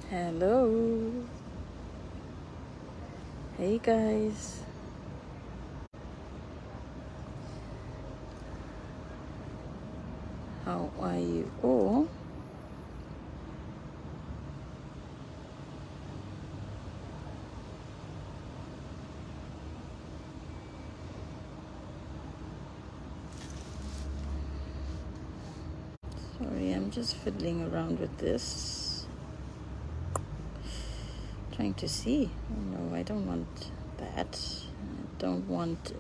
Hello. Hey guys. How are you all? Sorry, I'm just fiddling around with this. Trying to see. Oh, no, I don't want that. I don't want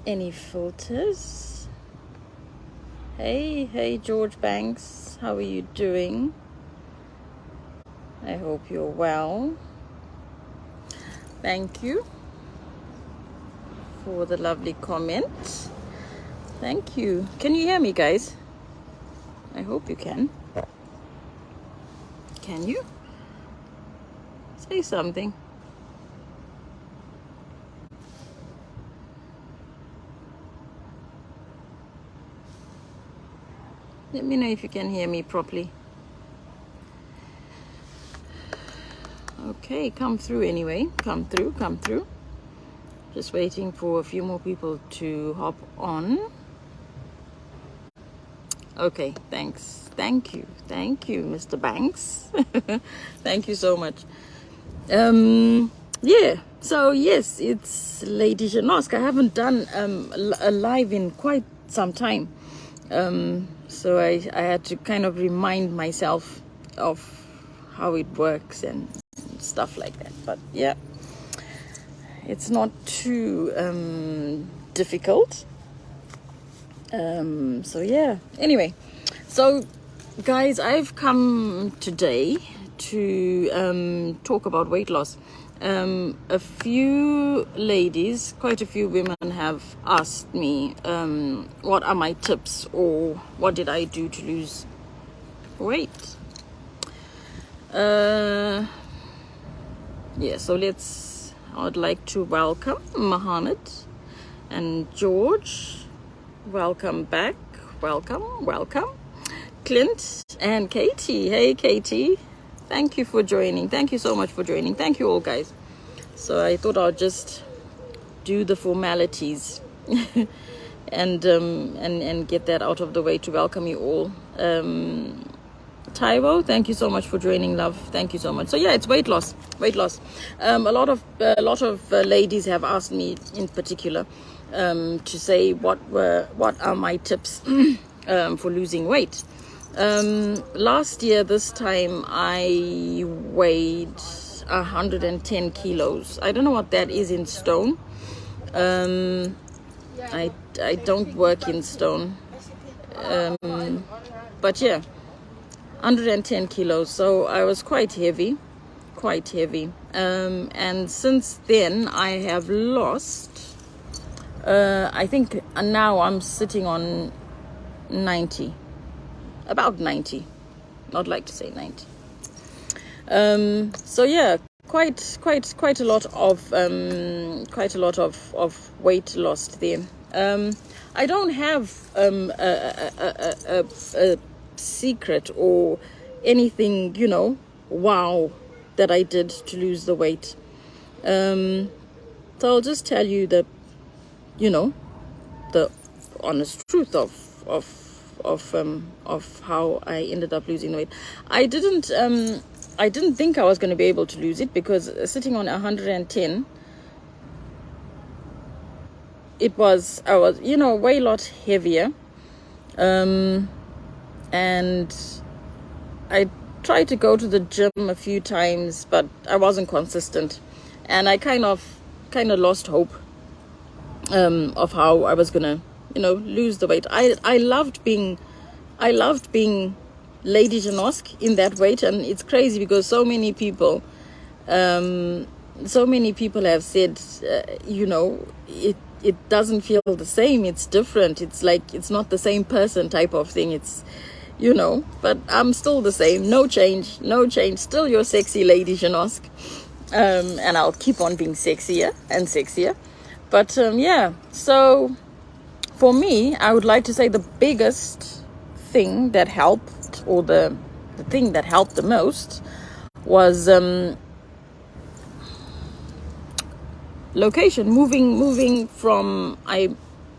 any filters. Hey George Banks, how are you doing? I hope you're well. Thank you for the lovely comment. Thank you. Can you hear me, guys? I hope you can. Can you? Say something. Let me know if you can hear me properly. Okay, come through anyway. Come through. Just waiting for a few more people to hop on. Okay, thanks. Thank you, Mr. Banks. Thank you so much. Yeah, so yes, it's Lady Janosk. I haven't done a live in quite some time. So I had to kind of remind myself of how it works and stuff like that. But yeah, it's not too difficult. So yeah, anyway, so guys, I've come today to talk about weight loss. A few ladies, quite a few women have asked me what are my tips or what did I do to lose weight. Yeah, so I'd like to welcome Mohammed and George. Welcome back. Welcome. Clint and Katie. Hey, Katie. Thank you for joining. Thank you so much for joining. Thank you all, guys. So I thought I'll just do the formalities and get that out of the way to welcome you all. Taiwo, thank you so much for joining, love. Thank you so much. So yeah, it's weight loss. A lot of ladies have asked me in particular to say what are my tips for losing weight. Last year this time I weighed 110 kilos. I don't know what that is in stone. I don't work in stone, but yeah, 110 kilos. So I was quite heavy. And since then I have lost, I think now I'm sitting on 90, about 90. I'd like to say 90. So yeah, quite a lot of weight lost there. I don't have a secret or anything, wow, that I did to lose the weight. So I'll just tell you the honest truth of how I ended up losing weight. I didn't think I was going to be able to lose it, because sitting on 110, I was way lot heavier, and I tried to go to the gym a few times, but I wasn't consistent, and I kind of lost hope of how I was gonna lose the weight. I loved being Lady Janosk in that weight, and it's crazy because so many people have said it doesn't feel the same, it's different, it's like it's not the same person type of thing. It's but I'm still the same, no change, still your sexy Lady Janosk, and I'll keep on being sexier and sexier. But yeah, so for me, I would like to say the biggest thing that helped, or the the thing that helped the most was location. Moving from, I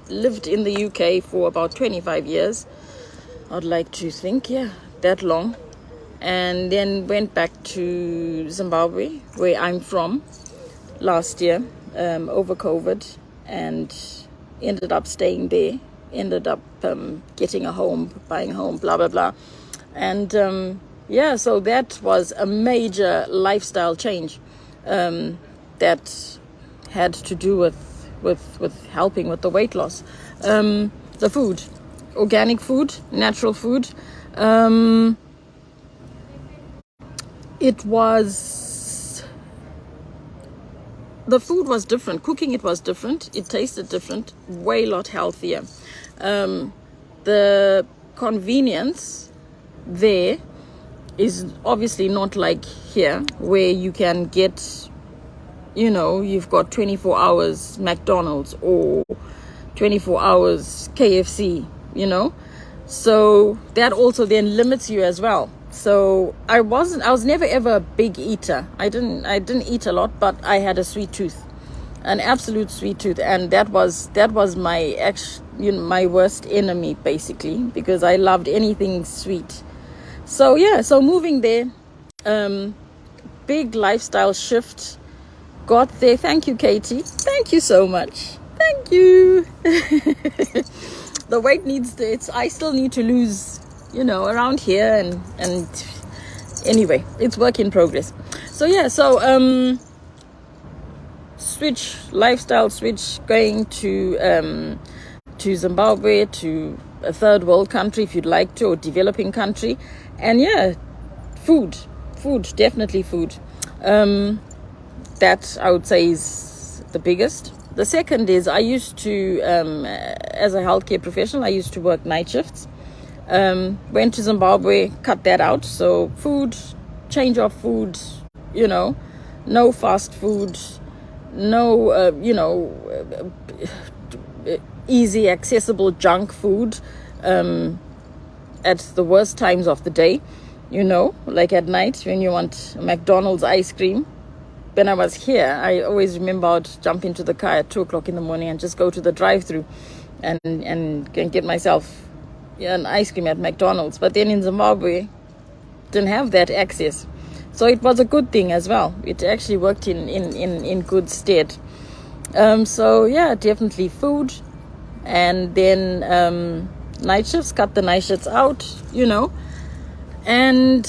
lived in the UK for about 25 years. I'd like to think, yeah, that long. And then went back to Zimbabwe, where I'm from, last year, over COVID, and ended up staying there, ended up getting a home, buying a home, blah, blah, blah. And yeah, so that was a major lifestyle change that had to do with helping with the weight loss. The food, organic food, natural food. The food was different. Cooking it was different. It tasted different. Way lot healthier. The convenience there is obviously not like here, where you can get, you've got 24 hours McDonald's or 24 hours KFC, So that also then limits you as well. So I was never ever a big eater. I didn't eat a lot, but I had a sweet tooth, an absolute sweet tooth, and that was my my worst enemy, basically, because I loved anything sweet. So yeah, so moving there, big lifestyle shift. Got there. Thank you, Katie. Thank you so much. Thank you. The weight I still need to lose, around here, and anyway, it's work in progress. So yeah, lifestyle switch, going to Zimbabwe, to a third world country if you'd like to, or developing country. And yeah, food, definitely food. That I would say is the biggest. The second is, I used to, as a healthcare professional, I used to work night shifts. Went to Zimbabwe, cut that out. So food, change of food, no fast food, no, easy, accessible junk food at the worst times of the day, like at night when you want McDonald's ice cream. When I was here, I always remember I'd jump into the car at 2 o'clock in the morning and just go to the drive-thru and get myself an ice cream at McDonald's. But then in Zimbabwe, didn't have that access. So it was a good thing as well. It actually worked in good stead. So yeah, definitely food. And then night shifts, cut the night shifts out, And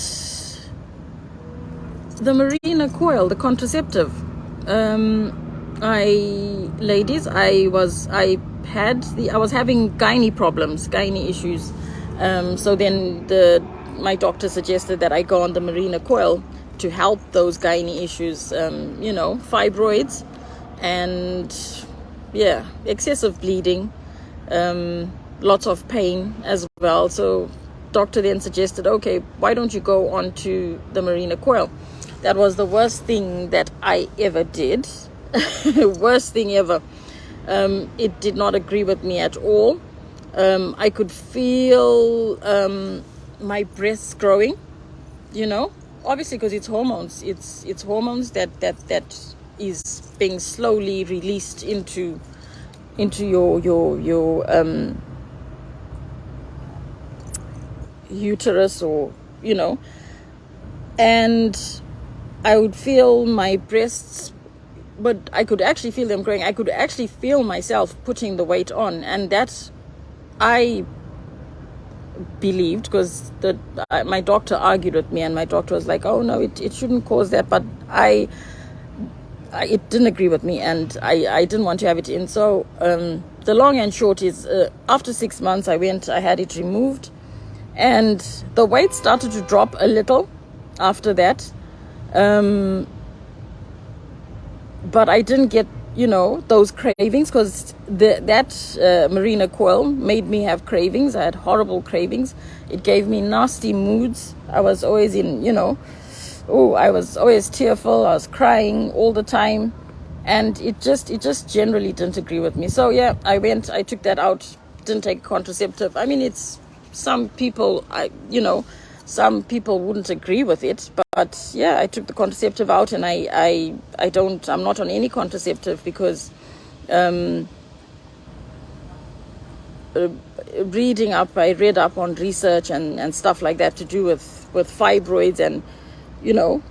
the marina coil, the contraceptive. I was having gynae issues. So then my doctor suggested that I go on the marina coil to help those gynae issues, fibroids and yeah, excessive bleeding, lots of pain as well. So doctor then suggested, okay, why don't you go on to the marina coil? That was the worst thing that I ever did. Worst thing ever. It did not agree with me at all. I could feel my breasts growing, obviously because it's hormones. It's hormones that is being slowly released into your uterus, or and I would feel my breasts, but I could actually feel them growing. I could actually feel myself putting the weight on, and that I believed, because my doctor argued with me, and my doctor was like, oh no, it shouldn't cause that, but it didn't agree with me, and I didn't want to have it in. So the long and short is, after 6 months I had it removed, and the weight started to drop a little after that. But I didn't get, those cravings, because that marina coil made me have cravings. I had horrible cravings. It gave me nasty moods. I was always I was always tearful. I was crying all the time, and it just generally didn't agree with me. So yeah, I took that out, didn't take contraceptive. I mean, it's some people, some people wouldn't agree with it, but yeah, I took the contraceptive out, and I'm not on any contraceptive because I read up on research and stuff like that to do with fibroids and,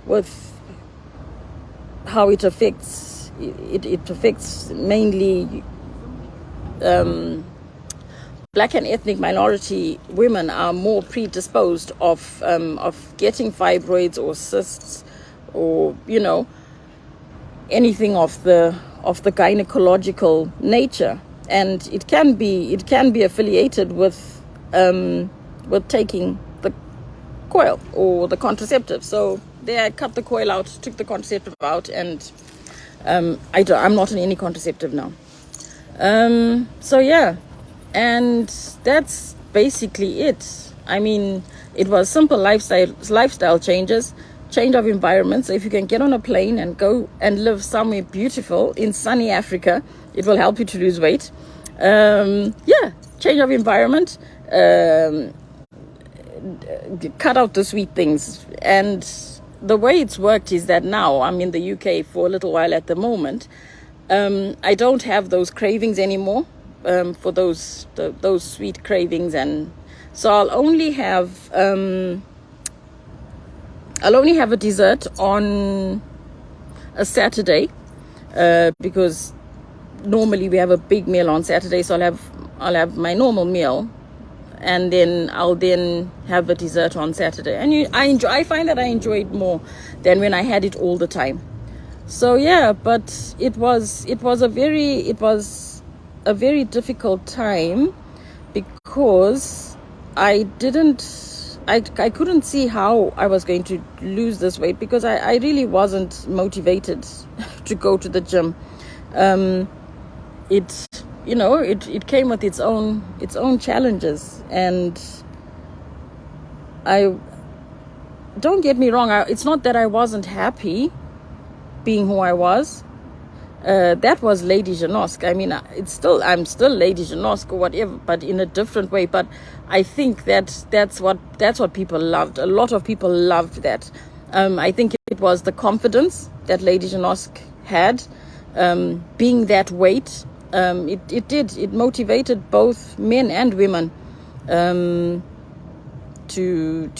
with how it affects mainly Black and ethnic minority women are more predisposed of getting fibroids or cysts, or anything of the gynecological nature, and it can be affiliated with taking the coil or the contraceptive. So there, I cut the coil out, took the contraceptive out, and I'm not on any contraceptive now. So yeah, and that's basically it. I mean, it was simple lifestyle changes, change of environment. So if you can get on a plane and go and live somewhere beautiful in sunny Africa, it will help you to lose weight. Yeah, change of environment, cut out the sweet things. And the way it's worked is that now I'm in the UK for a little while at the moment. I don't have those cravings anymore, for those sweet cravings, and so I'll only have a dessert on a Saturday, because normally we have a big meal on Saturday. So I'll have my normal meal, and then I'll have a dessert on Saturday. And I find that I enjoy it more than when I had it all the time. So yeah, but it was a very difficult time, because I couldn't see how I was going to lose this weight, because I really wasn't motivated to go to the gym. It came with its own challenges, and don't get me wrong, it's not that I wasn't happy being who I was. That was Lady Janosk. I mean, I'm still Lady Janosk or whatever, but in a different way. But I think that's what people loved. A lot of people loved that. I think it was the confidence that Lady Janosk had, being that weight. It motivated both men and women to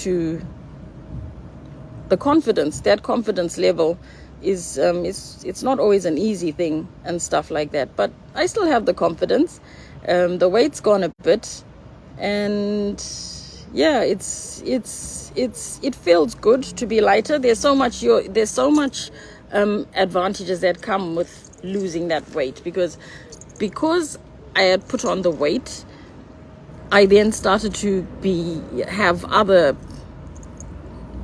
the confidence. That confidence level is it's not always an easy thing and stuff like that, but I still have the confidence. The weight's gone a bit, and yeah, it feels good to be lighter. There's so much advantages that come with losing that weight, because I had put on the weight, I then started to have other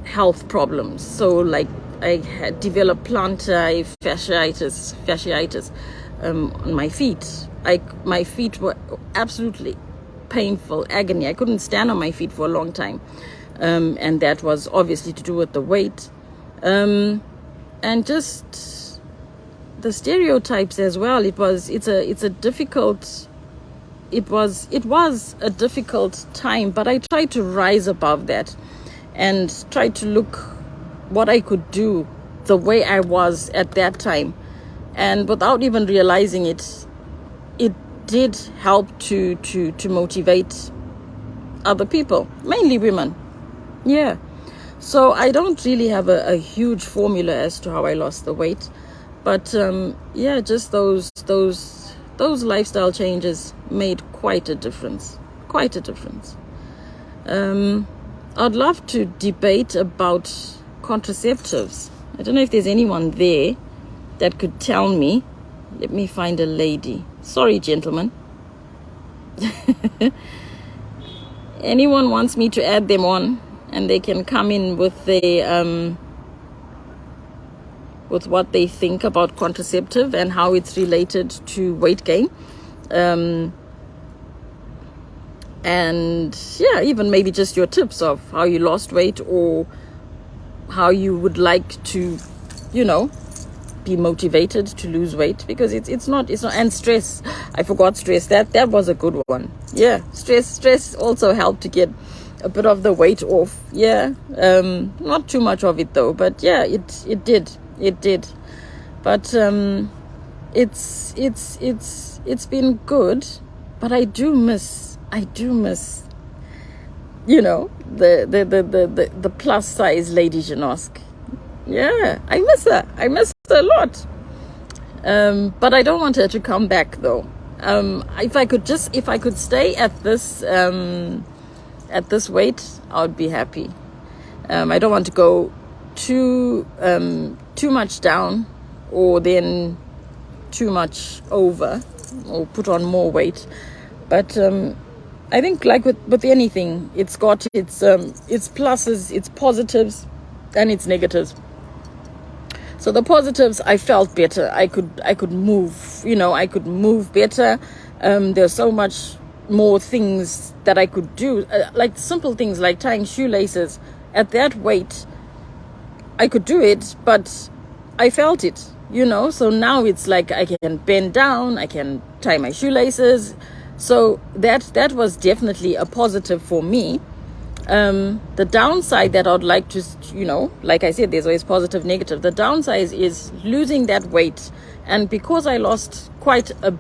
health problems. So like, I had developed plantar fasciitis on my feet. My feet were absolutely painful, agony. I couldn't stand on my feet for a long time, and that was obviously to do with the weight, and just the stereotypes as well. It was a difficult time, but I tried to rise above that and tried to look what I could do the way I was at that time. And without even realizing it did help to motivate other people, mainly women. Yeah. So I don't really have a huge formula as to how I lost the weight. But yeah, just those lifestyle changes made quite a difference. I'd love to debate about contraceptives. I don't know if there's anyone there that could tell me. Let me find a lady. Sorry, gentlemen. Anyone wants me to add them on, and they can come in with with what they think about contraceptive and how it's related to weight gain. And yeah, even maybe just your tips of how you lost weight, or how you would like to, be motivated to lose weight, because it's not. And stress, I forgot stress. That was a good one. Yeah, stress also helped to get a bit of the weight off. Yeah, not too much of it though, but yeah, it did. But it's been good. But I do miss, you know, the plus size Lady Janosk. Yeah, I miss her. I miss her a lot. But I don't want her to come back though. If I could stay at this weight, I would be happy. I don't want to go too much down, or then too much over, or put on more weight. But I think, like with anything, it's got its pluses, its positives, and its negatives. So the positives, I felt better. I could move, you know, I could move better. There's so much more things that I could do, like simple things like tying shoelaces. At that weight, I could do it, but I felt it, you know. So now it's like I can bend down, I can tie my shoelaces. So that was definitely a positive for me. The downside that I'd like to, you know, like I said, there's always positive, negative. The downside is losing that weight. And because I lost quite a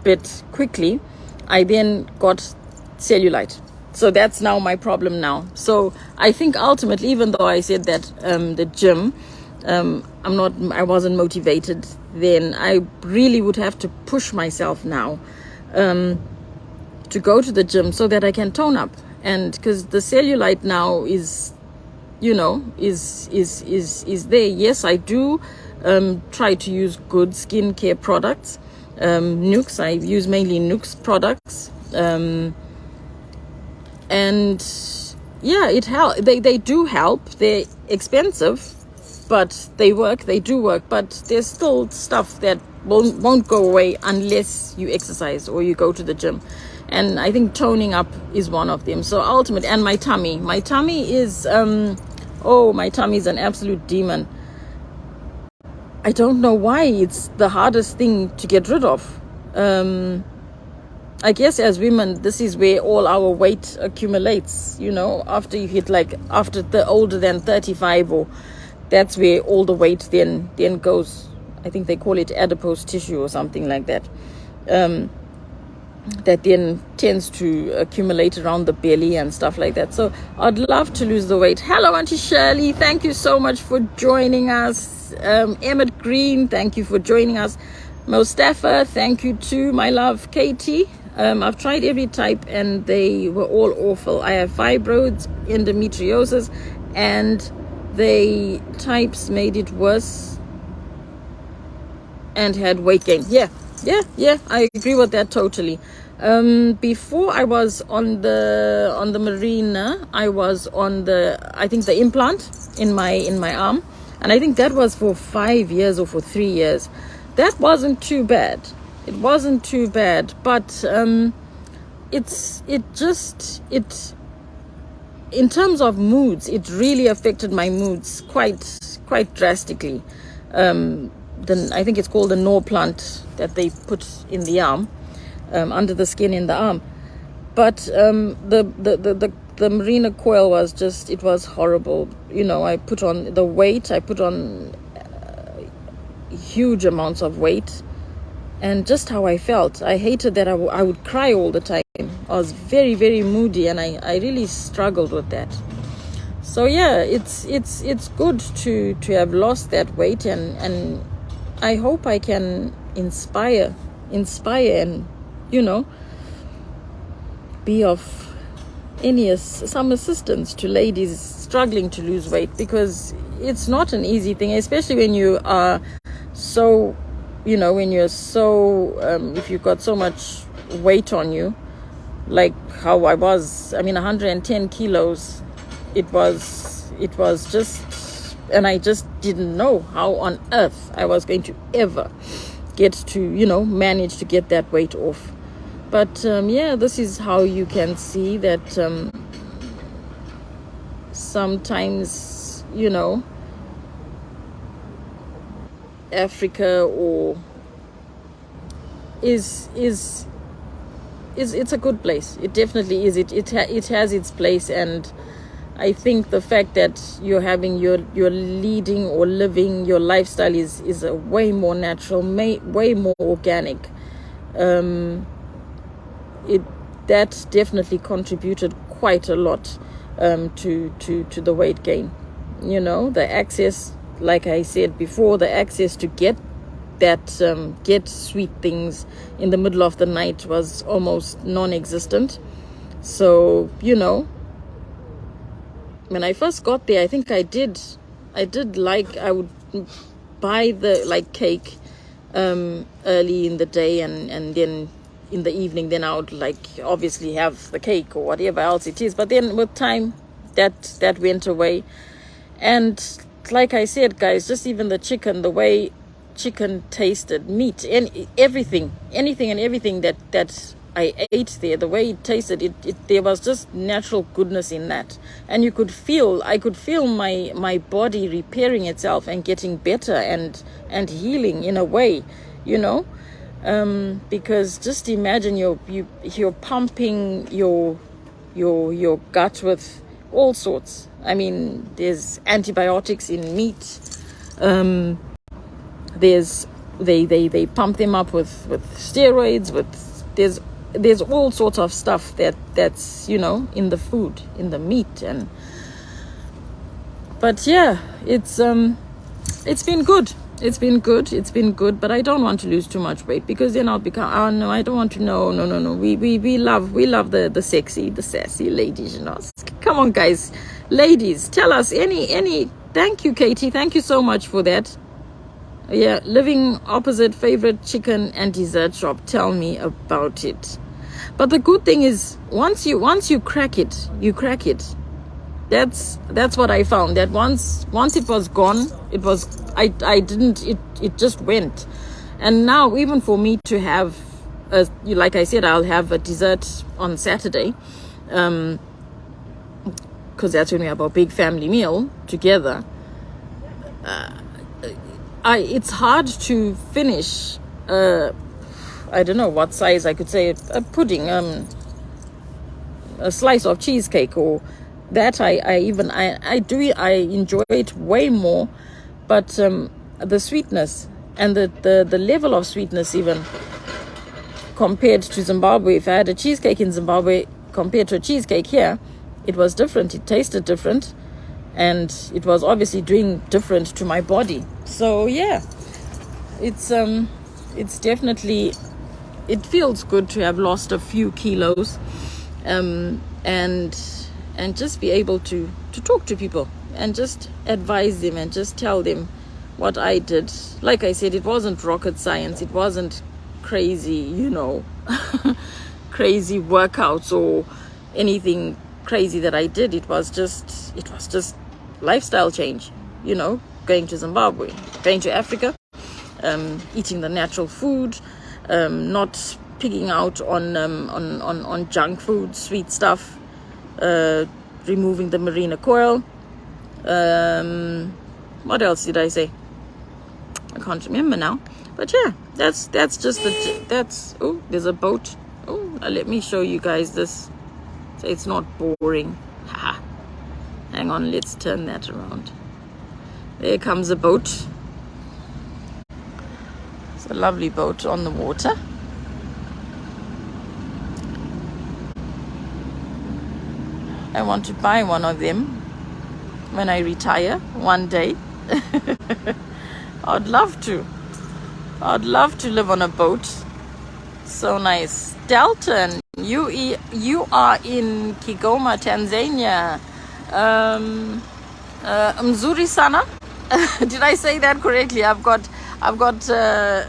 bit quickly, I then got cellulite. So that's now my problem now. So I think ultimately, even though I said that the gym, I wasn't motivated then, I really would have to push myself now to go to the gym so that I can tone up. And because the cellulite now is, you know, is there. Yes, I do try to use good skincare products. Nukes, I use mainly Nukes products. And yeah, it help. They do help. They're expensive, but they do work. But there's still stuff that won't go away unless you exercise or you go to the gym. And I think toning up is one of them. So ultimately, and my tummy is my tummy is an absolute demon. I don't know why it's the hardest thing to get rid of. I guess as women, this is where all our weight accumulates, you know, after you hit, like, after the older than 35, or that's where all the weight then goes. I think they call it adipose tissue or something like that. That then tends to accumulate around the belly and stuff like that. So I'd love to lose the weight. Hello, Auntie Shirley. Thank you so much for joining us. Emmett Green, thank you for joining us. Mustafa, thank you too, my love. Katie, I've tried every type and they were all awful. I have fibroids, endometriosis, and the types made it worse and had weight gain. Yeah, I agree with that totally. Before I was on the marina, I was on I think the implant in my arm, and I think that was for 5 years or for 3 years. That wasn't too bad. It wasn't too bad, but in terms of moods, it really affected my moods quite drastically. Then I think it's called the Norplant that they put in the arm, under the skin in the arm. But the marina coil was just, it was horrible. You know, I put on the weight, I put on huge amounts of weight, and just how I felt. I hated that I would cry all the time. I was very, very moody, and I really struggled with that. So yeah, it's good to have lost that weight, and I hope I can inspire and, you know, be of some assistance to ladies struggling to lose weight, because it's not an easy thing, especially when you are so, you know, when you're so if you've got so much weight on you, like how I was. I mean, 110 kilos. It was just, and I just didn't know how on earth I was going to ever get to, you know, manage to get that weight off. But yeah, this is how you can see that sometimes, you know, Africa or is it's a good place. It definitely is. It has its place, and I think the fact that you're having your leading or living your lifestyle is a way more natural, way more organic. That definitely contributed quite a lot to the weight gain. You know, the access, like I said before, the access to get sweet things in the middle of the night was almost non-existent. So, you know, when I first got there, I think I would buy the cake early in the day, and then in the evening, then I would obviously have the cake or whatever else it is. But then with time, that went away. And like I said, guys, just even the chicken, the way chicken tasted, meat, and anything and everything that I ate there, the way it tasted, there was just natural goodness in that. And I could feel my body repairing itself and getting better and healing in a way, you know. Because just imagine you're pumping your gut with all sorts. I mean, there's antibiotics in meat. They pump them up with steroids. There's all sorts of stuff that's you know, in the food, in the meat. But yeah, it's been good. It's been good, but I don't want to lose too much weight, because then I'll become, oh no, I don't want to, no. We love the sexy, the sassy ladies, you know. Come on, guys, ladies, tell us any. Thank you, Katie. Thank you so much for that. Yeah, living opposite favorite chicken and dessert shop. Tell me about it. But the good thing is, once you crack it, you crack it. That's what I found. That once it was gone, it was, it just went. And now, even for me to have, like I said, I'll have a dessert on Saturday, because that's when we have our big family meal together. It's hard to finish, I don't know what size I could say, a pudding, a slice of cheesecake, or that I enjoy it way more. But the sweetness and the level of sweetness, even compared to Zimbabwe, if I had a cheesecake in Zimbabwe compared to a cheesecake here, it was different. It tasted different, and it was obviously doing different to my body. So yeah, it's definitely, it feels good to have lost a few kilos, and just be able to talk to people and just advise them and just tell them what I did. Like I said, it wasn't rocket science. It wasn't crazy, you know, crazy workouts or anything crazy that I did. It was just lifestyle change, you know, going to Zimbabwe, going to Africa, eating the natural food, not picking out on junk food, sweet stuff, removing the marina coil. What else did I say? I can't remember now. But yeah, that's just oh, there's a boat. Oh, let me show you guys this so it's not boring. Haha. Hang on, let's turn that around. There comes a boat. It's a lovely boat on the water. I want to buy one of them when I retire one day. I'd love to live on a boat. So nice. Dalton, you are in Kigoma, Tanzania. Mzuri sana. Did I say that correctly? I've got a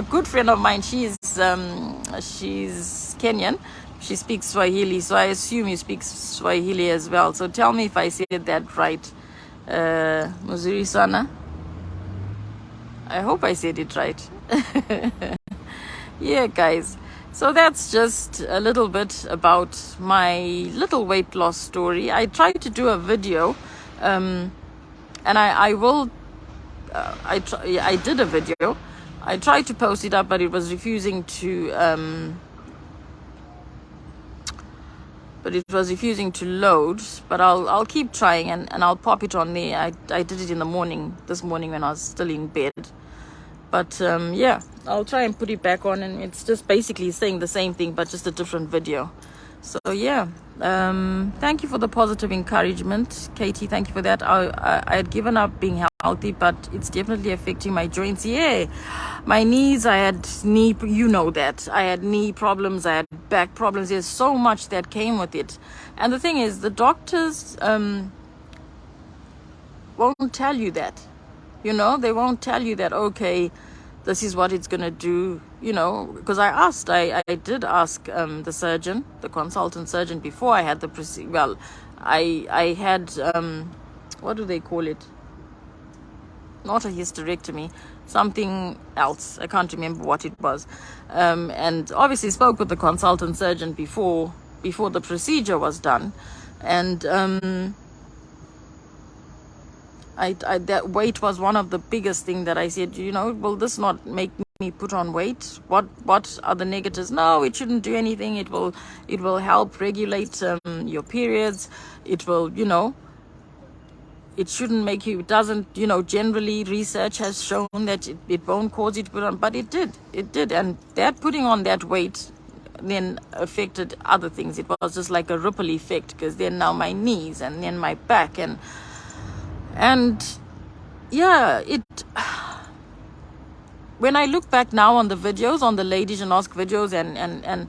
good friend of mine. She's Kenyan. She speaks Swahili, so I assume you speak Swahili as well. So tell me if I said that right. Mzuri sana. I hope I said it right. Yeah, guys. So that's just a little bit about my little weight loss story. I tried to do a video, and I did a video. I tried to post it up, but it was refusing to but it was refusing to load. But I'll keep trying, and I'll pop it on there. I did it in the morning, this morning, when I was still in bed. But yeah, I'll try and put it back on, and it's just basically saying the same thing, but just a different video. So yeah, thank you for the positive encouragement, Katie. Thank you for that. I had given up being healthy, but it's definitely affecting my joints. Yeah, my knees, I had knee, you know that. I had knee problems, I had back problems. There's so much that came with it. And the thing is, the doctors won't tell you that. You know, they won't tell you that, okay, this is what it's going to do, you know, because I did ask the surgeon, the consultant surgeon, before I had the procedure. Well, I had, what do they call it? Not a hysterectomy, something else. I can't remember what it was. And obviously spoke with the consultant surgeon before the procedure was done. And that weight was one of the biggest thing that I said, you know, will this not make me put on weight? What are the negatives? No, it shouldn't do anything. It will help regulate your periods. It will, you know, it shouldn't make you, it doesn't, you know, generally research has shown that it won't cause you to put on, but it did. And that putting on that weight then affected other things. It was just like a ripple effect, because then now my knees and then my back and yeah, when I look back now on the videos, on the Ladies and Ask videos, and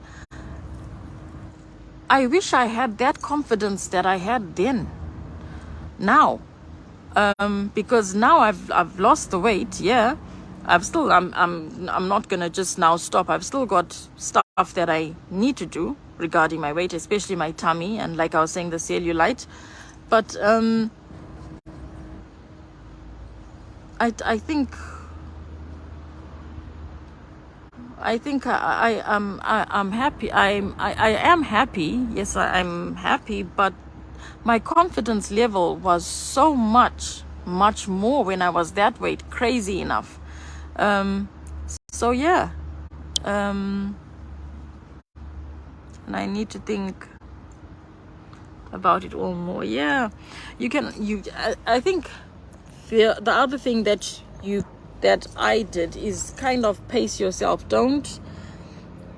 I wish I had that confidence that I had then, now, because now I've lost the weight. Yeah, I'm not gonna just now stop. I've still got stuff that I need to do regarding my weight, especially my tummy, and like I was saying, the cellulite. But I think I'm happy. I am happy. Yes, I'm happy. But my confidence level was so much more when I was that weight. Crazy enough. So yeah. And I need to think about it all more. Yeah, I think the other thing that I did is kind of pace yourself. Don't,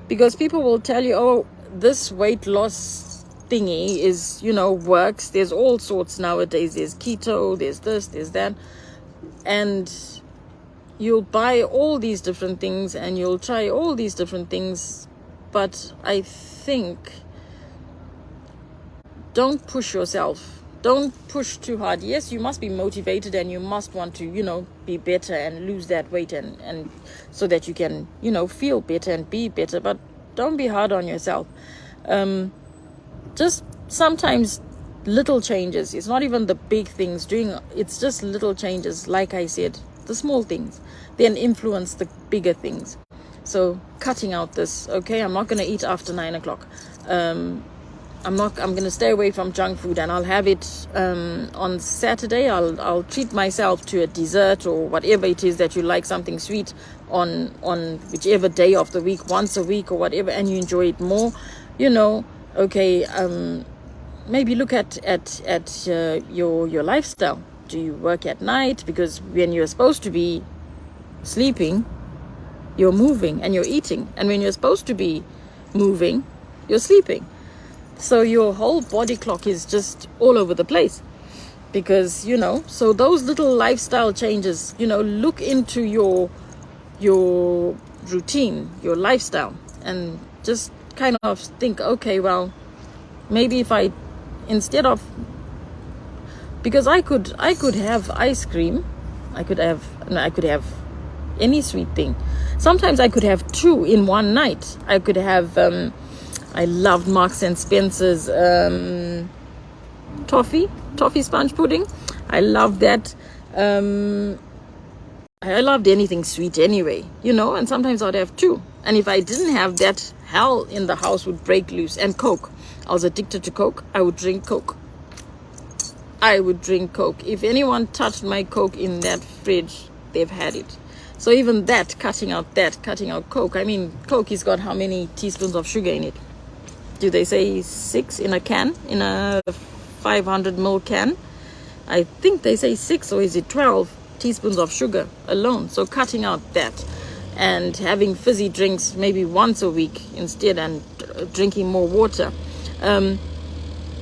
because people will tell you, oh, this weight loss thingy is, you know, works. There's all sorts nowadays. There's keto, there's this, there's that. And you'll buy all these different things and you'll try all these different things. But I think, don't push yourself. Don't push too hard. Yes, you must be motivated and you must want to, you know, be better and lose that weight and so that you can, you know, feel better and be better. But don't be hard on yourself. Just sometimes little changes. It's not even the big things it's just little changes. Like I said, the small things then influence the bigger things. So cutting out this, okay, I'm not going to eat after 9 o'clock. I'm going to stay away from junk food, and I'll have it on Saturday. I'll treat myself to a dessert or whatever it is that you like, something sweet on whichever day of the week, once a week or whatever, and you enjoy it more, you know. Okay, maybe look at your lifestyle. Do you work at night? Because when you're supposed to be sleeping, you're moving and you're eating, and when you're supposed to be moving, you're sleeping. So your whole body clock is just all over the place, because, you know, so those little lifestyle changes, you know, look into your routine, your lifestyle, and just kind of think, okay, well, maybe if I, instead of, because I could have ice cream, I could have any sweet thing. Sometimes I could have 2 in one night. I could have I loved Marks and Spencer's toffee sponge pudding. I loved that. I loved anything sweet anyway, you know, and sometimes I'd have 2. And if I didn't have that, hell in the house would break loose. And Coke. I was addicted to Coke. I would drink Coke. If anyone touched my Coke in that fridge, they've had it. So even that, cutting out Coke. I mean, Coke has got how many teaspoons of sugar in it? do they say 6 in a can, in a 500 ml can? I think they say 6, or is it 12 teaspoons of sugar alone? So cutting out that and having fizzy drinks maybe once a week instead, and drinking more water.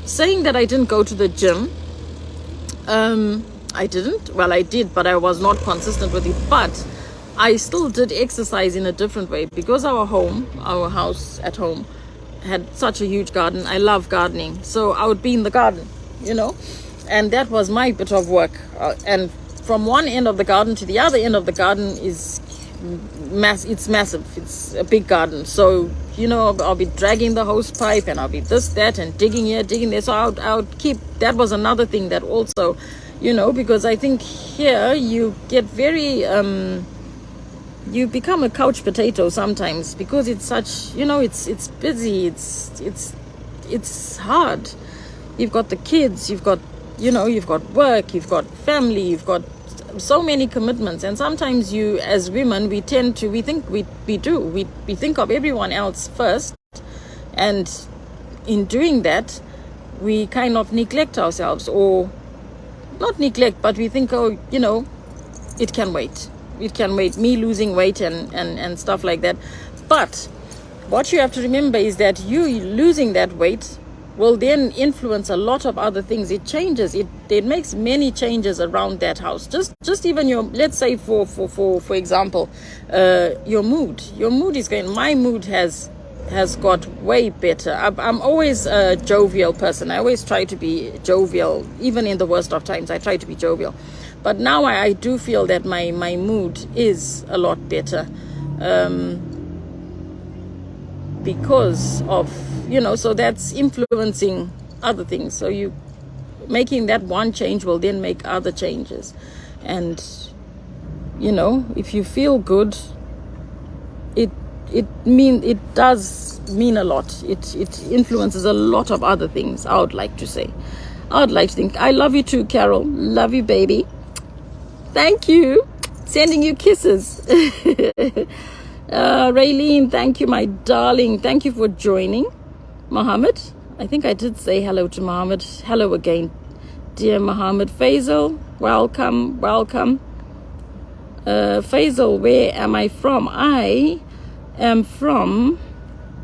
Saying that I didn't go to the gym, I didn't. Well, I did, but I was not consistent with it. But I still did exercise in a different way, because our house at home had such a huge garden. I love gardening, so I would be in the garden, and that was my bit of work. And from one end of the garden to the other end of the garden is it's massive. It's a big garden, so I'll be dragging the hose pipe, and I'll be this, that, and digging here, digging there. So I would keep, that was another thing that also, because I think here you get very you become a couch potato sometimes, because it's such, it's busy, it's hard. You've got the kids, you've got work, you've got family, you've got so many commitments, and sometimes you, as women, we think of everyone else first, and in doing that we kind of neglect ourselves, or not neglect, but we think, it can wait, me losing weight and stuff like that. But what you have to remember is that you losing that weight will then influence a lot of other things. It changes, it makes many changes around that house. Just even your, let's say for example, your mood is going, my mood has got way better. I'm always a jovial person. I always try to be jovial, even in the worst of times I try to be jovial. But now I do feel that my mood is a lot better, because of, so that's influencing other things. So you making that one change will then make other changes. And, if you feel good, it does mean a lot. It influences a lot of other things, I would like to say. I would like to think. I love you too, Carol. Love you, baby. Thank you. Sending you kisses. Raylene, thank you, my darling. Thank you for joining. Mohammed, I think I did say hello to Mohammed. Hello again, dear Mohammed. Faisal, welcome. Faisal, where am I from? I am from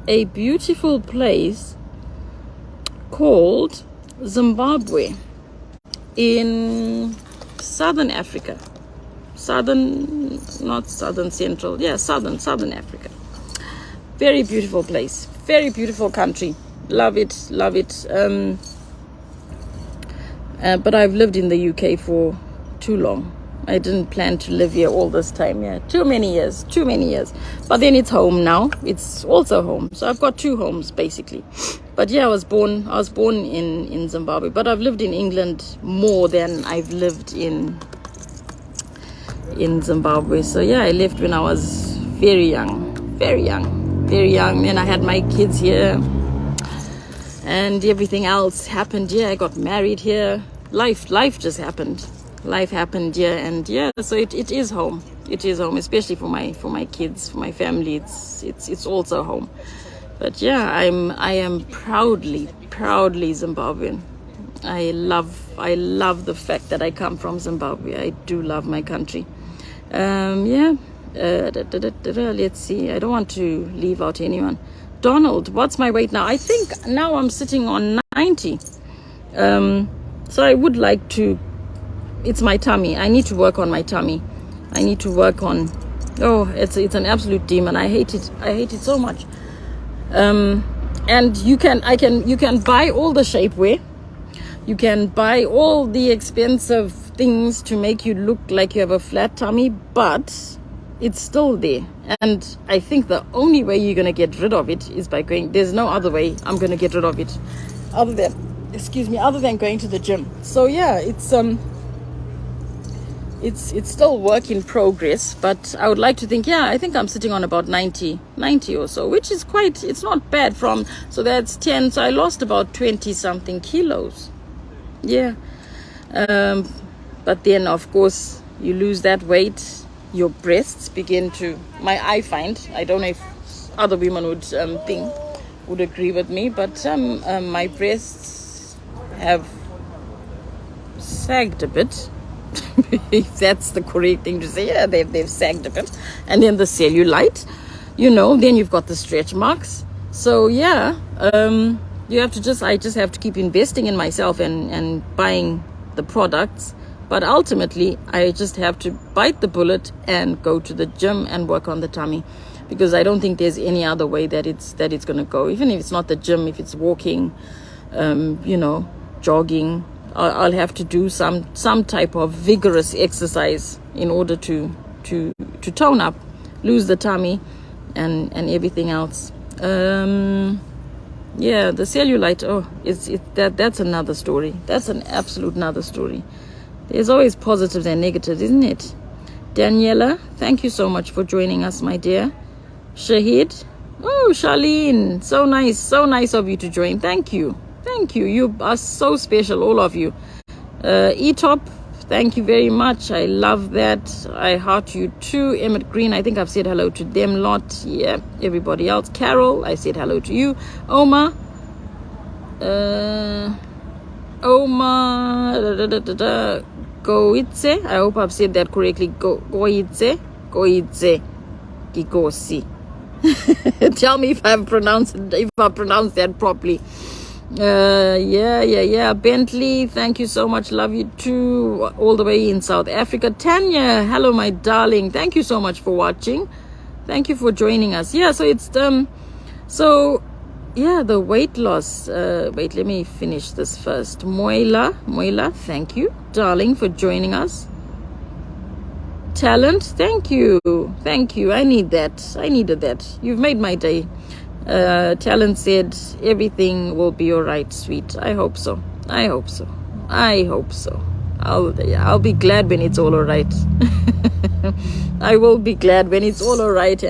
a beautiful place called Zimbabwe in southern Africa. Southern Africa. Very beautiful place, very beautiful country. Love it. But I've lived in the UK for too long. I didn't plan to live here all this time. Yeah, too many years. But then it's home now. It's also home. So I've got two homes basically. But yeah, I was born in Zimbabwe, but I've lived in England more than I've lived in Zimbabwe. So yeah, I left when I was very young. Then I had my kids here, and everything else happened here. I got married here. Life just happened. Life happened here, and yeah, so it is home. It is home, especially for my kids, for my family. It's also home. But yeah, I am proudly Zimbabwean. I love the fact that I come from Zimbabwe. I do love my country. Let's see. I don't want to leave out anyone. Donald, what's my weight now? I think now I'm sitting on 90. So I would like to. It's my tummy. I need to work on my tummy. I need to work on. Oh, it's an absolute demon. I hate it. I hate it so much. And you can buy all the shapewear. You can buy all the expensive things to make you look like you have a flat tummy, but it's still there. And I think the only way you're going to get rid of it is by going. There's no other way I'm going to get rid of it other than going to the gym. So yeah, it's still work in progress, but I would like to think, I think I'm sitting on about 90 or so, which is it's not bad so that's 10, so I lost about 20 something kilos. Yeah. But then of course you lose that weight, your breasts begin to, I find, I don't know if other women would think, would agree with me, but my breasts have sagged a bit. If that's the correct thing to say. Yeah, they've sagged a bit. And then the cellulite, then you've got the stretch marks. So yeah, you have to I just have to keep investing in myself and buying the products. But ultimately, I just have to bite the bullet and go to the gym and work on the tummy, because I don't think there's any other way that it's going to go. Even if it's not the gym, if it's walking, jogging, I'll have to do some type of vigorous exercise in order to tone up, lose the tummy, and everything else. Yeah, the cellulite. That's another story. That's an absolute another story. There's always positives and negatives, isn't it? Daniela, thank you so much for joining us, my dear. Shahid, oh, Charlene, so nice of you to join. Thank you. You are so special, all of you. Etop, thank you very much. I love that. I heart you too. Emmett Green, I think I've said hello to them lot. Yeah, everybody else. Carol, I said hello to you. Oma, Goitse, I hope I've said that correctly. Goitse, Gigosi. Tell me if I pronounced that properly. Yeah. Bentley, thank you so much. Love you too, all the way in South Africa. Tanya, hello, my darling. Thank you so much for watching. Thank you for joining us. Yeah, so it's the weight loss. Wait, let me finish this first. Moila, thank you, darling, for joining us. Talent, thank you. I needed that. You've made my day. Talent said everything will be all right, sweet. I hope so. I'll be glad when it's all right. I will be glad when it's all right.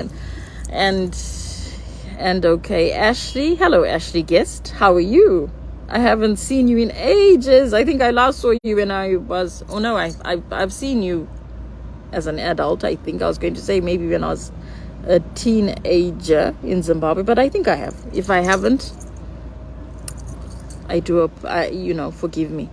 And okay, Ashley. Hello, Ashley guest. How are you? I haven't seen you in ages. I think I last saw you when I was. Oh no, I've seen you as an adult. I think I was going to say maybe when I was a teenager in Zimbabwe, but I think I have. If I haven't, I do. Forgive me.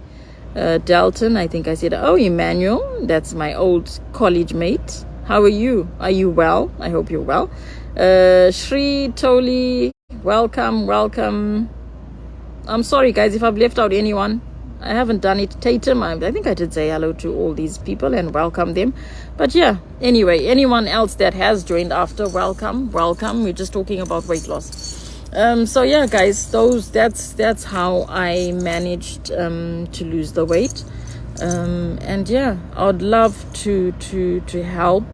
Dalton, I think I said. Oh, Emmanuel, that's my old college mate. How are you? Are you well? I hope you're well. Shri Toli, welcome. I'm sorry, guys, if I've left out anyone. I haven't done it. Tatum, I think I did say hello to all these people and welcome them. But yeah, anyway, anyone else that has joined after, welcome. We're just talking about weight loss. So yeah, guys, that's how I managed to lose the weight. And yeah, I'd love to help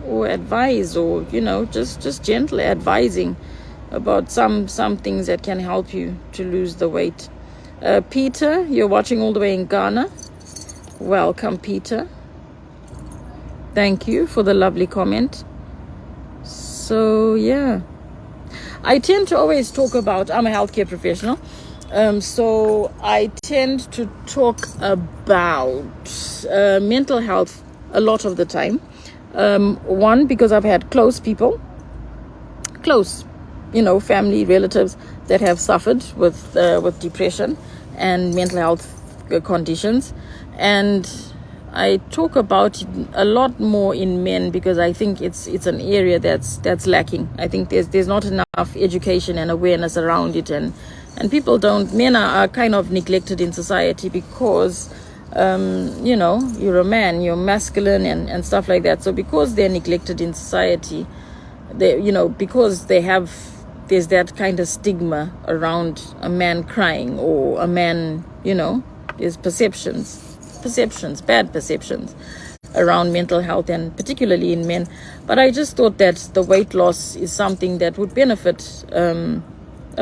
or advise, or just gentle advising about some things that can help you to lose the weight. Peter, you're watching all the way in Ghana. Welcome, Peter. Thank you for the lovely comment. So yeah, I tend to always talk about, I'm a healthcare professional, so I tend to talk about mental health a lot of the time. One, because I've had close family, relatives that have suffered with depression and mental health conditions. And I talk about it a lot more in men because I think it's an area that's lacking. I think there's not enough education and awareness around it, and people men are kind of neglected in society because you're a man, you're masculine and stuff like that. So because they're neglected in society, because there's that kind of stigma around a man crying or a man, there's bad perceptions around mental health, and particularly in men. But I just thought that the weight loss is something that would benefit a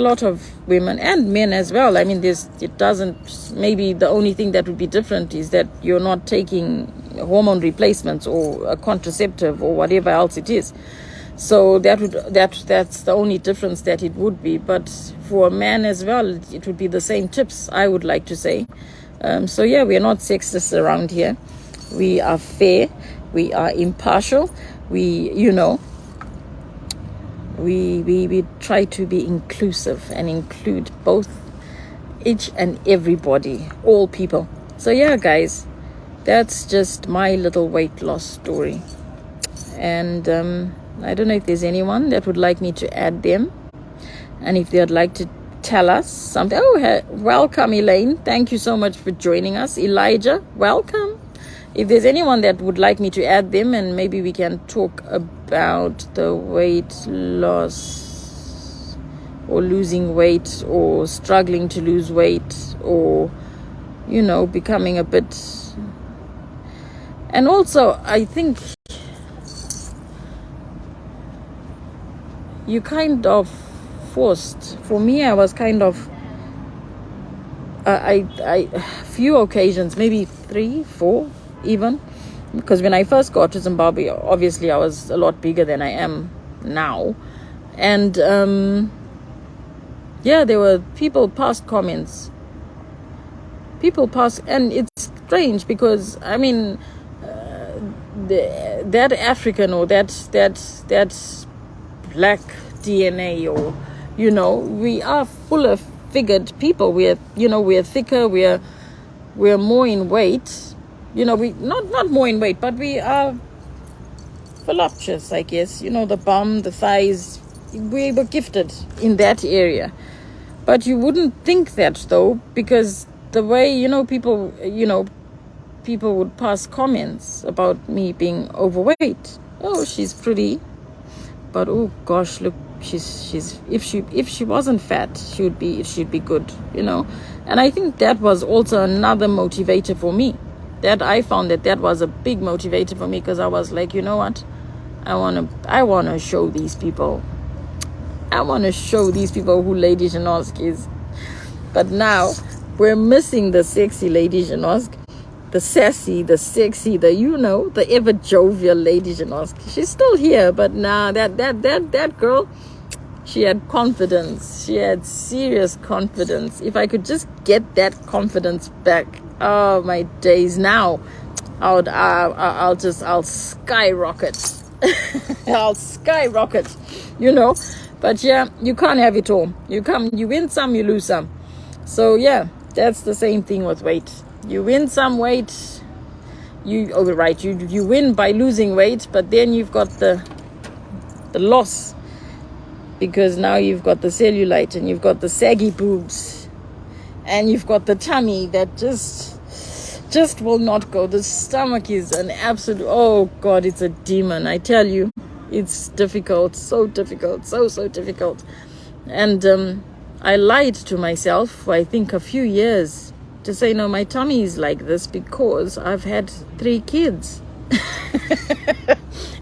lot of women and men as well. I mean, maybe the only thing that would be different is that you're not taking hormone replacements or a contraceptive or whatever else it is. So that's the only difference that it would be. But for a man as well, it would be the same tips, I would like to say. So yeah, we are not sexist around here. We are fair. We are impartial. We, We try to be inclusive and include both each and everybody, all people. So yeah, guys, that's just my little weight loss story. And I don't know if there's anyone that would like me to add them, and if they'd like to tell us something. Oh, welcome, Elaine. Thank you so much for joining us. Elijah, welcome. If there's anyone that would like me to add them, and maybe we can talk about the weight loss, or losing weight, or struggling to lose weight, or, you know, becoming a bit. And also, I think you kind of forced. For me, I was kind of, few occasions, maybe 3, 4 even, because when I first got to Zimbabwe, obviously I was a lot bigger than I am now. And yeah, there were people past comments. And it's strange because, I mean, that African or that black DNA, or, you know, we are fuller figured people. We're thicker, we're more in weight. You know, we not more in weight, but we are voluptuous, I guess. You know, the bum, the thighs, we were gifted in that area. But you wouldn't think that, though, because the way, people would pass comments about me being overweight. Oh, she's pretty, but oh gosh, look, she's if she wasn't fat, she'd be good, And I think that was also another motivator for me. That I found that was a big motivator for me, because I was like, you know what, I wanna show these people. I want to show these people who Lady Janosk is. But now we're missing the sexy Lady Janosk, the sassy, the sexy, the ever jovial Lady Janosk. She's still here, but now that girl, she had confidence. She had serious confidence. If I could just get that confidence back, oh my days! Now, I'll skyrocket. I'll skyrocket, But yeah, you can't have it all. You win some, you lose some. So yeah, that's the same thing with weight. You win some weight, you win by losing weight, but then you've got the loss, because now you've got the cellulite, and you've got the saggy boobs, and you've got the tummy that just will not go. The stomach is an absolute, oh God, it's a demon, I tell you. It's difficult, so difficult, so difficult. And I lied to myself for, I think, a few years to say, no, my tummy is like this because I've had 3 kids.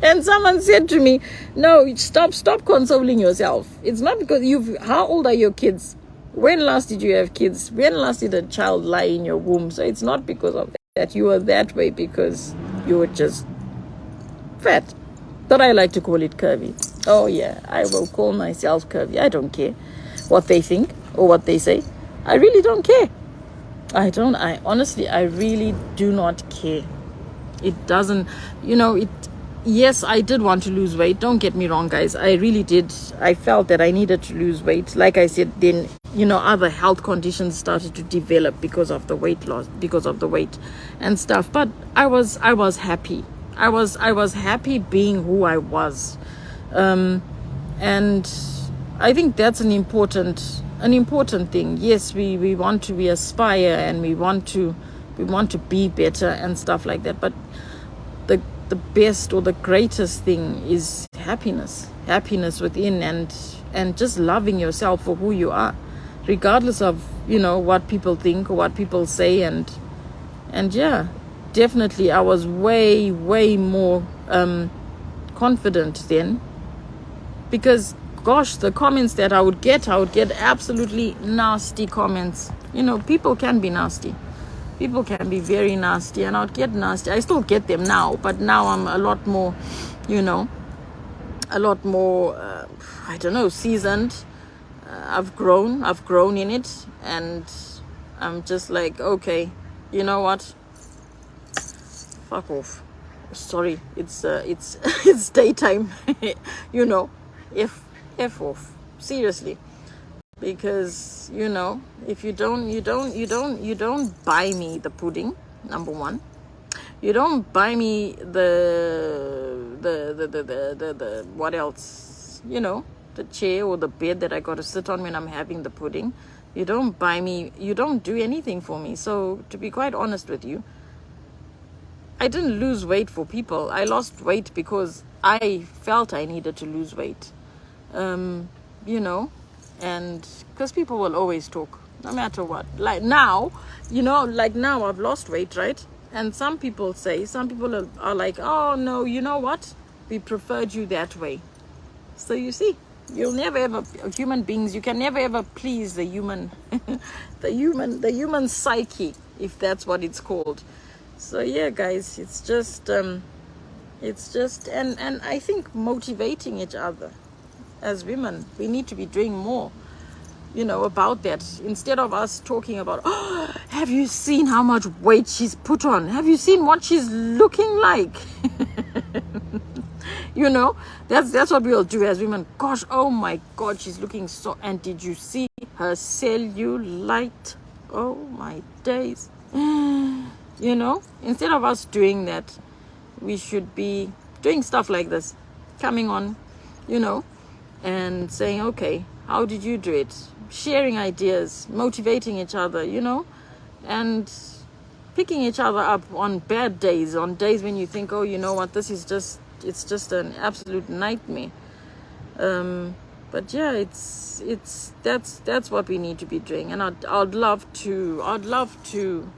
And someone said to me, no, stop consoling yourself. It's not because how old are your kids? When last did you have kids? When last did a child lie in your womb? So it's not because of that. You were that way because you were just fat. But I like to call it curvy. Oh yeah, I will call myself curvy. I don't care what they think or what they say. I really don't care. I honestly, I really do not care. It doesn't, yes, I did want to lose weight. Don't get me wrong, guys. I really did. I felt that I needed to lose weight. Like I said, then, other health conditions started to develop because of the weight loss, because of the weight and stuff. But I was happy. I was happy being who I was. And I think that's an important thing. Yes, we aspire, and we want to be better and stuff like that. But the best or the greatest thing is happiness within, and just loving yourself for who you are, regardless of, what people think or what people say. And yeah, definitely I was way more confident then, because gosh, the comments that I would get absolutely nasty comments. People can be nasty. People can be very nasty, and I'd get nasty. I still get them now, but now I'm a lot more, seasoned. I've grown in it, and I'm just like, okay, you know what? Fuck off. Sorry, it's it's daytime. F off, seriously. Because, you know, if you don't buy me the pudding, number one. You don't buy me the what else, you know, the chair or the bed that I got to sit on when I'm having the pudding. You don't buy me, you don't do anything for me. So to be quite honest with you, I didn't lose weight for people. I lost weight because I felt I needed to lose weight. You know, and because people will always talk no matter what. Like now, you know, like now I've lost weight, right? And some people are like, oh no, you know what, we preferred you that way. So you see, you'll never ever, human beings, you can never ever please the human the human psyche, if that's what it's called. So yeah, guys, it's just and I think motivating each other as women, we need to be doing more, you know, about that, instead of us talking about, oh, have you seen how much weight she's put on? Have you seen what she's looking like? You know, that's what we'll do as women. Gosh, oh my God, she's looking so, and did you see her cellulite? Oh my days. You know, instead of us doing that, we should be doing stuff like this, coming on, you know, and saying, okay, how did you do it? Sharing ideas, motivating each other, you know, and picking each other up on bad days, on days when you think, oh, you know what, this is just, it's just an absolute nightmare. But yeah, that's what we need to be doing. And I'd love to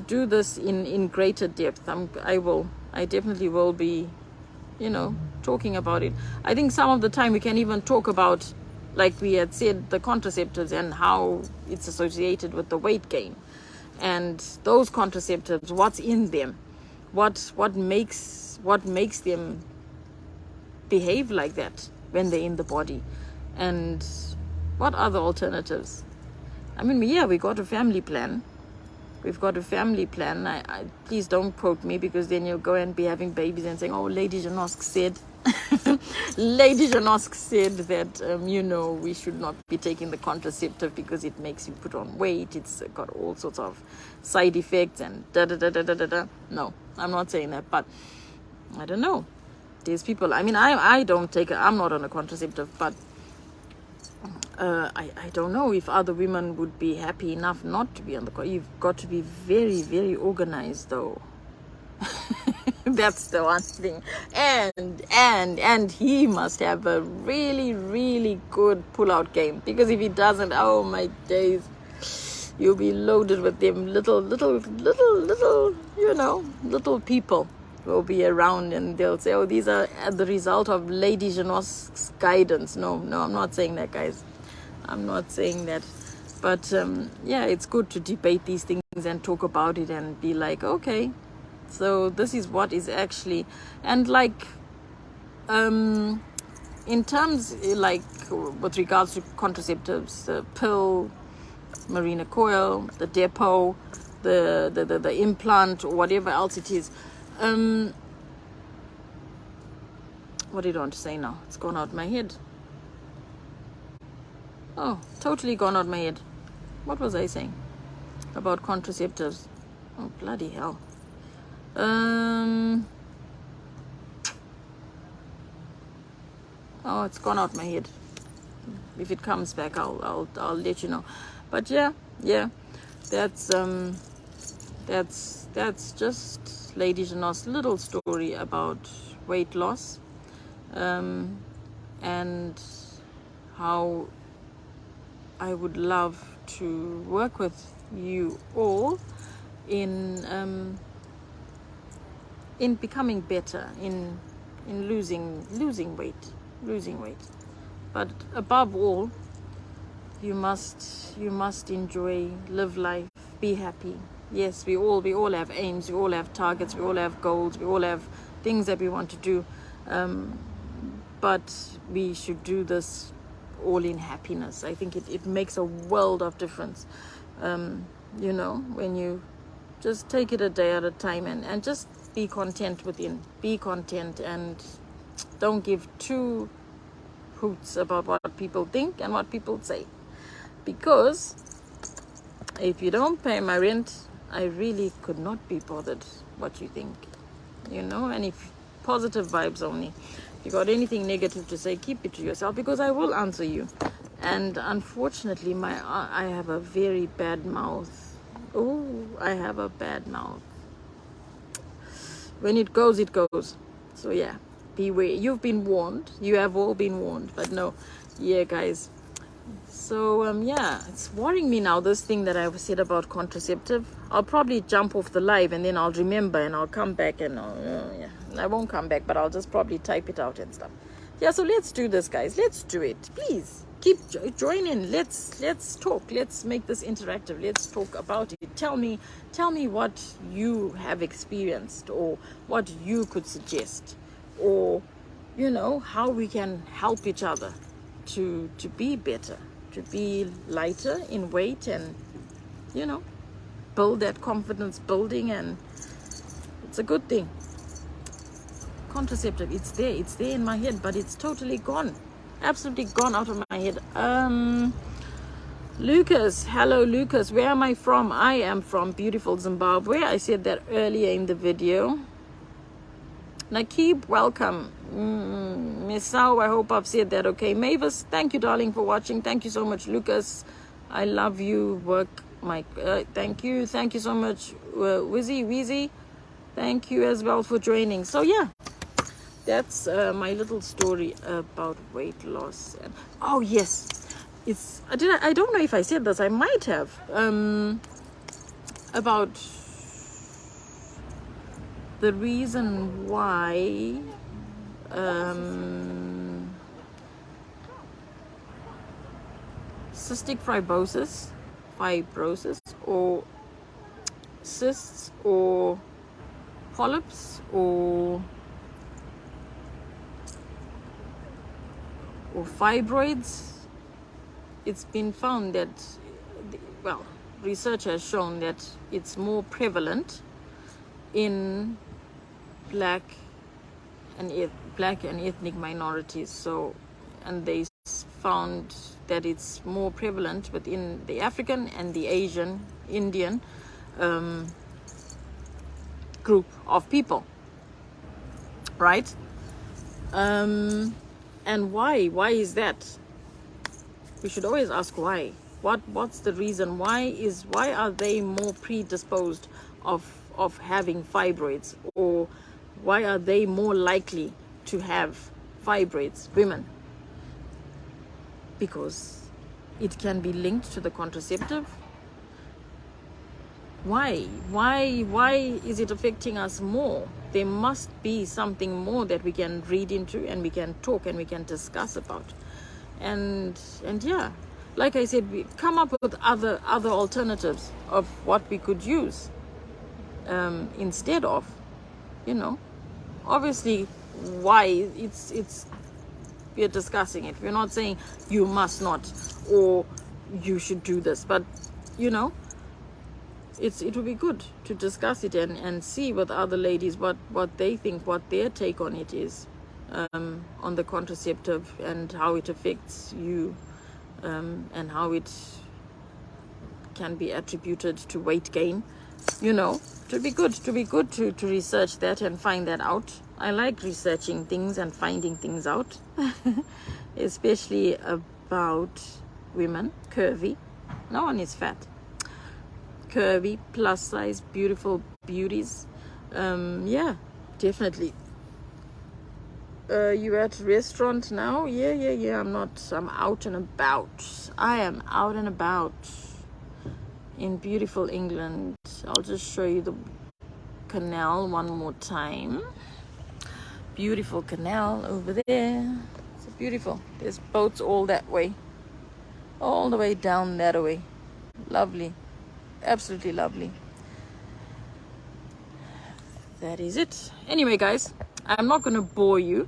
do this in greater depth. I definitely will be, you know, talking about it. I think some of the time we can even talk about, like we had said, the contraceptives and how it's associated with the weight gain, and those contraceptives, what's in them, what makes them behave like that when they're in the body, and what other alternatives. I mean, yeah, we got a family plan. We've got a family plan. I please don't quote me, because then you'll go and be having babies and saying, oh, Lady Janosk said, Lady Janosk said that, you know, we should not be taking the contraceptive because it makes you put on weight. It's got all sorts of side effects and da-da-da-da-da-da. No, I'm not saying that, but I don't know. There's people, I mean, I don't take, I'm not on a contraceptive, but I don't know if other women would be happy enough not to be on the. You've got to be very, very organized, though. That's the one thing. And he must have a really, really good pull-out game, because if he doesn't, oh my days, you'll be loaded with them little, you know, little people will be around, and they'll say, oh, these are the result of Lady Janosk's guidance. No, I'm not saying that, guys. I'm not saying that. But yeah, it's good to debate these things and talk about it and be like, okay, so this is what is actually, and like in terms, like with regards to contraceptives, the pill, marina coil, the depot, the implant, or whatever else it is. What did I want to say now? It's gone out my head. Oh, totally gone out my head. What was I saying about contraceptives? Oh, bloody hell. Oh, it's gone out my head. If it comes back, I'll let you know. But yeah, that's just Lady Janosk's little story about weight loss, and how I would love to work with you all in becoming better, in losing weight. But above all, you must enjoy, live life, be happy. Yes, we all have aims, we all have targets, we all have goals, we all have things that we want to do, but we should do this all in happiness. I think it makes a world of difference, you know, when you just take it a day at a time, and just be content within. Be content, and don't give too hoots about what people think and what people say. Because if you don't pay my rent, I really could not be bothered what you think, you know. And if positive vibes only, if you got anything negative to say, keep it to yourself, because I will answer you. And unfortunately, I have a very bad mouth. Oh, I have a bad mouth. When it goes, it goes. So yeah, beware. You've been warned. You have all been warned. But no, yeah, guys. So yeah, it's worrying me now, this thing that I said about contraceptive. I'll probably jump off the live and then I'll remember and I'll come back and yeah, I won't come back, but I'll just probably type it out and stuff. Yeah, so let's do this, guys. Let's do it. Please keep join in. Let's talk. Let's make this interactive. Let's talk about it. Tell me what you have experienced, or what you could suggest, or you know, how we can help each other to be better, to be lighter in weight, and you know, build that confidence building. And it's a good thing. Contraceptive, it's there in my head, but it's totally gone, absolutely gone out of my head. Lucas, hello Lucas, where am I from? I am from beautiful Zimbabwe. I said that earlier in the video. Nakib, welcome. Misao, I hope I've said that okay. Mavis, thank you darling for watching. Thank you so much. Lucas, I love you. Work Mike, thank you so much. Wheezy, thank you as well for joining. So yeah, that's my little story about weight loss. And oh yes, it's I don't know if I said this. I might have about the reason why cystic fibrosis or cysts or polyps or fibroids. It's been found that, well, research has shown that it's more prevalent in black and ethnic minorities. So, and they found that it's more prevalent within the African and the Asian, Indian group of people, right? And why is that? We should always ask why. What's the reason? Why are they more predisposed of having fibroids, or why are they more likely to have fibroids, women? Because it can be linked to the contraceptive. Why is it affecting us more? There must be something more that we can read into, and we can talk and we can discuss about. And yeah, like I said, we come up with other alternatives of what we could use instead of, you know, obviously why it's we're discussing it. We're not saying you must not or you should do this, but you know, it would be good to discuss it and see with other ladies what they think, what their take on it is, on the contraceptive and how it affects you, and how it can be attributed to weight gain. You know, to be good to research that and find that out. I like researching things and finding things out, especially about women, curvy. No one is fat. Curvy, plus size, beautiful beauties. Yeah, definitely. You at restaurant now? Yeah. I'm out and about. I am out and about in beautiful England. I'll just show you the canal one more time. Beautiful canal over there. It's beautiful. There's boats all that way, all the way down that way. Lovely, absolutely lovely. That is it. Anyway, guys, I'm not going to bore you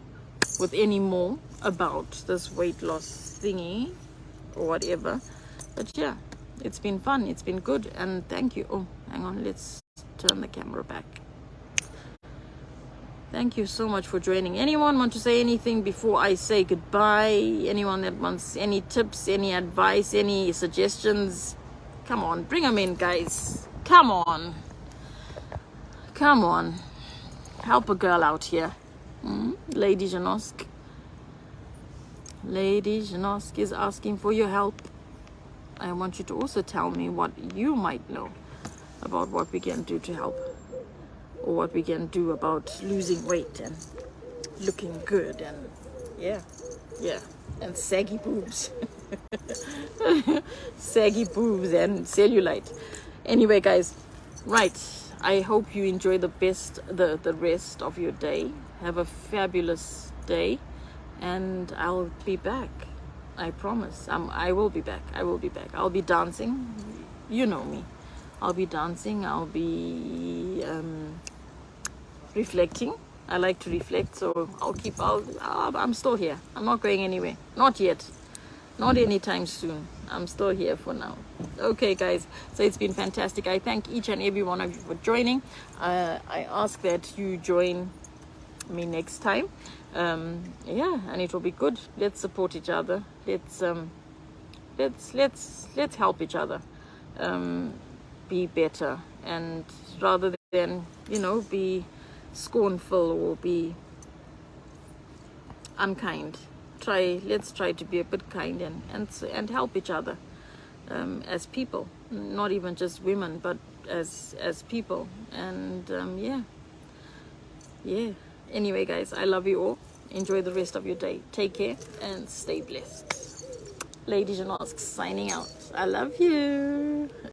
with any more about this weight loss thingy or whatever, but yeah, it's been fun, it's been good, and thank you. Oh, hang on, let's turn the camera back. Thank you so much for joining. Anyone want to say anything before I say goodbye? Anyone that wants any tips, any advice, any suggestions? Come on, bring them in, guys. Come on. Come on. Help a girl out here. Lady Janosk. Lady Janosk is asking for your help. I want you to also tell me what you might know about what we can do to help, or what we can do about losing weight and looking good, and yeah, and saggy boobs. Saggy boobs and cellulite. Anyway, guys, right, I hope you enjoy the rest of your day. Have a fabulous day, and I'll be back. I promise. I will be back. I will be back. I'll be dancing. You know me. I'll be dancing. I'll be reflecting. I like to reflect, so I'm still here. I'm not going anywhere. Not yet. Not anytime soon. I'm still here for now. Okay, guys. So it's been fantastic. I thank each and every one of you for joining. I ask that you join me next time. And it will be good. Let's support each other. Let's help each other be better, and rather than be scornful or be unkind, let's try to be a bit kind and help each other as people, not even just women, but as people. And anyway, guys, I love you all. Enjoy the rest of your day. Take care and stay blessed. Lady Janosk signing out. I love you.